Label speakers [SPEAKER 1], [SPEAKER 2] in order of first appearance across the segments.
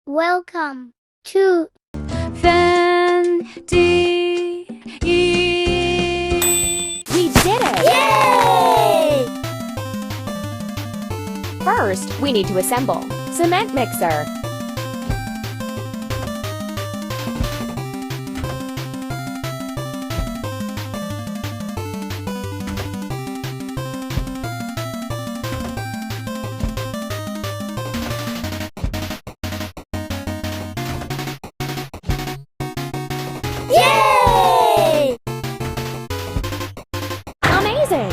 [SPEAKER 1] Welcome to
[SPEAKER 2] We did it!
[SPEAKER 1] Yay!
[SPEAKER 2] First, we need to assemble. Cement mixer.
[SPEAKER 1] Yay!
[SPEAKER 2] Amazing!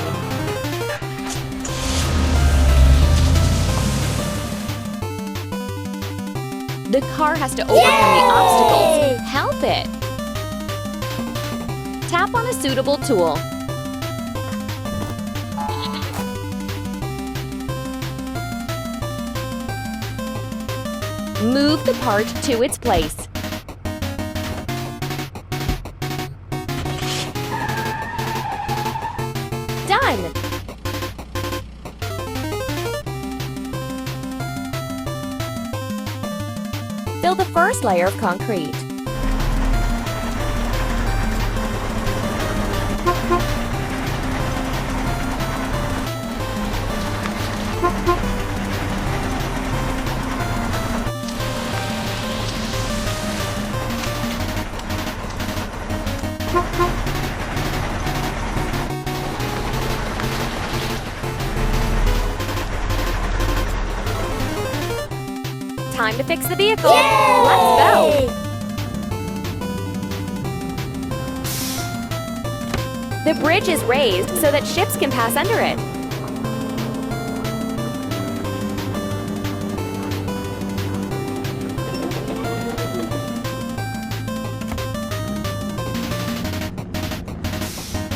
[SPEAKER 2] The car has to overcome the obstacles. Help it! Tap on a suitable tool. Move the part to its place. Done! Fill the first layer of concrete. Time to fix the vehicle.
[SPEAKER 1] Yay!
[SPEAKER 2] Let's go! The bridge is raised so that ships can pass under it.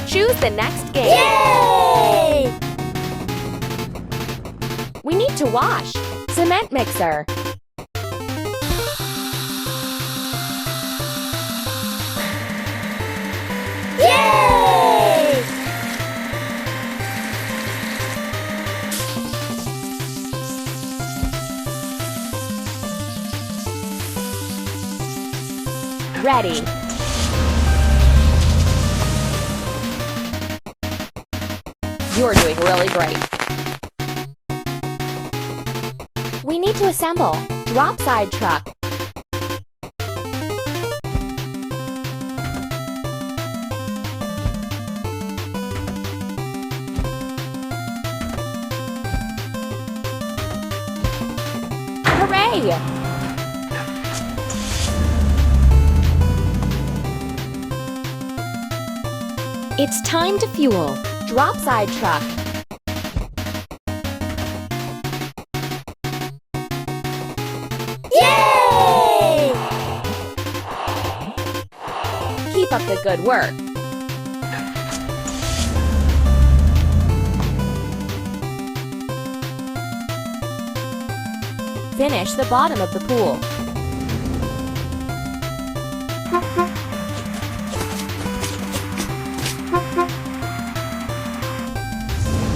[SPEAKER 2] Choose the next game.
[SPEAKER 1] Yay!
[SPEAKER 2] We need to wash. Cement mixer.
[SPEAKER 1] Yay!
[SPEAKER 2] Ready. You're doing really great. We need to assemble. Drop side truck. Hooray! It's time to fuel. Drop side truck.
[SPEAKER 1] Yay!
[SPEAKER 2] Keep up the good work. Finish the bottom of the pool.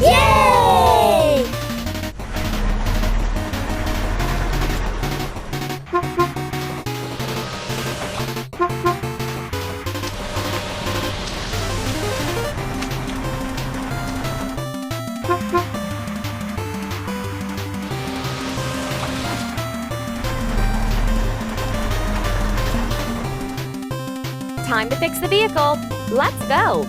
[SPEAKER 1] Yay!
[SPEAKER 2] Time to fix the vehicle. Let's go.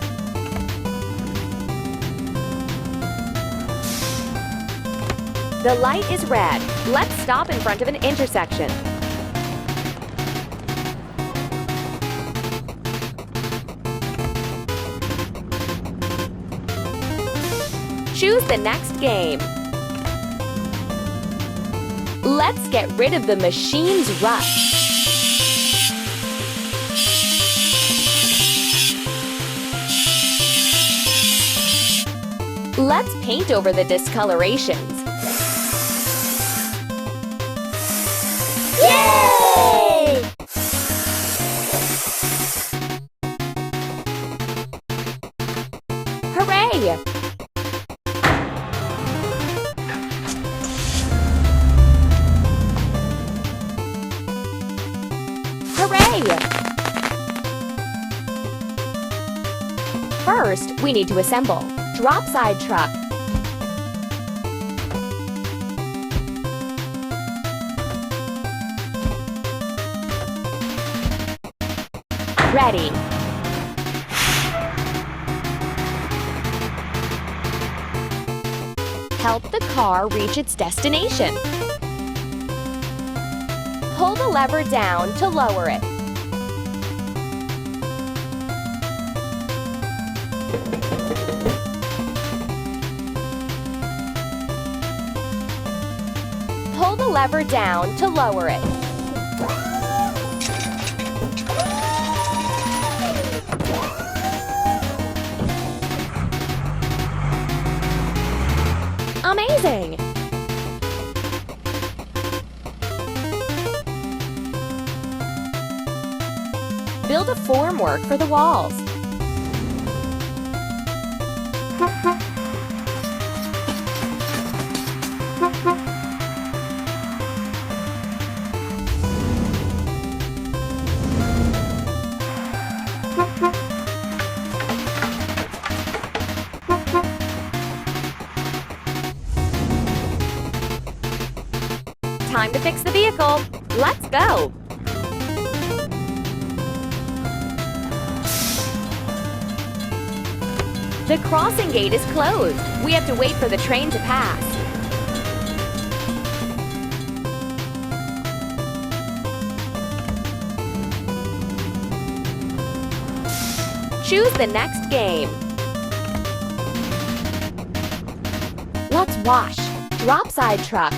[SPEAKER 2] The light is red. Let's stop in front of an intersection. Choose the next game. Let's get rid of the machine's rust. Let's paint over the discolorations.
[SPEAKER 1] Yay!
[SPEAKER 2] Hooray! Yay! First, we need to assemble. Drop side truck. Ready. Help the car reach its destination. Pull the lever down to lower it. Pull the lever down to lower it. Amazing! Build a formwork for the walls. Time to fix the vehicle. Let's go! The crossing gate is closed. We have to wait for the train to pass. Choose the next game. Let's wash. Drop side truck.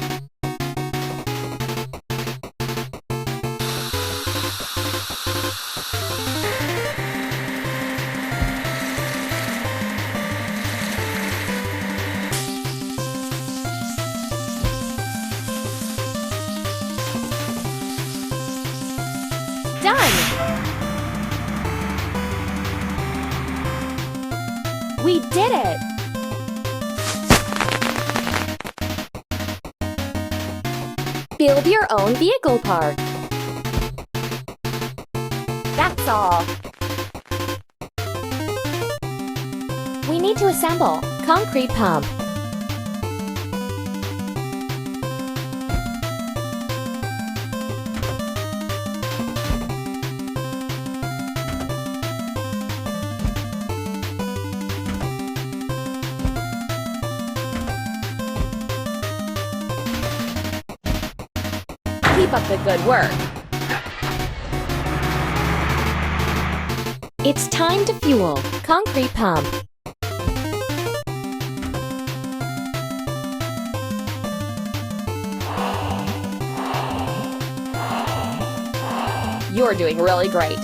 [SPEAKER 2] Done! We did it! Build your own vehicle park. That's all. We need to assemble concrete pump. Keep up the good work. It's time to fuel concrete pump. You're doing really great.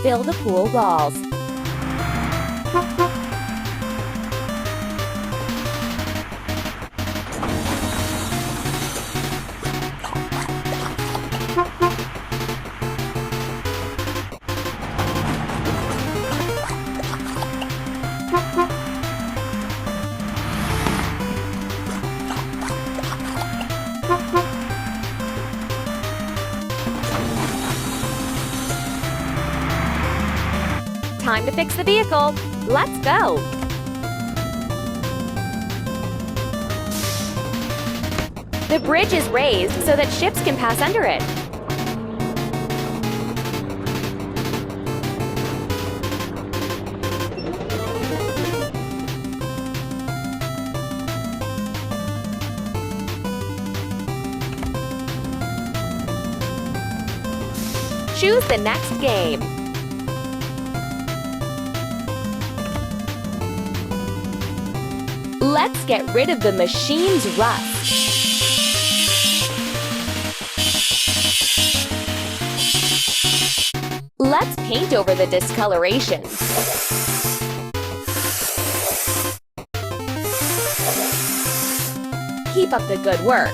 [SPEAKER 2] Fill the pool walls. Time to fix the vehicle. Let's go! The bridge is raised so that ships can pass under it. Choose the next game. Let's get rid of the machine's rust. Let's paint over the discoloration. Keep up the good work.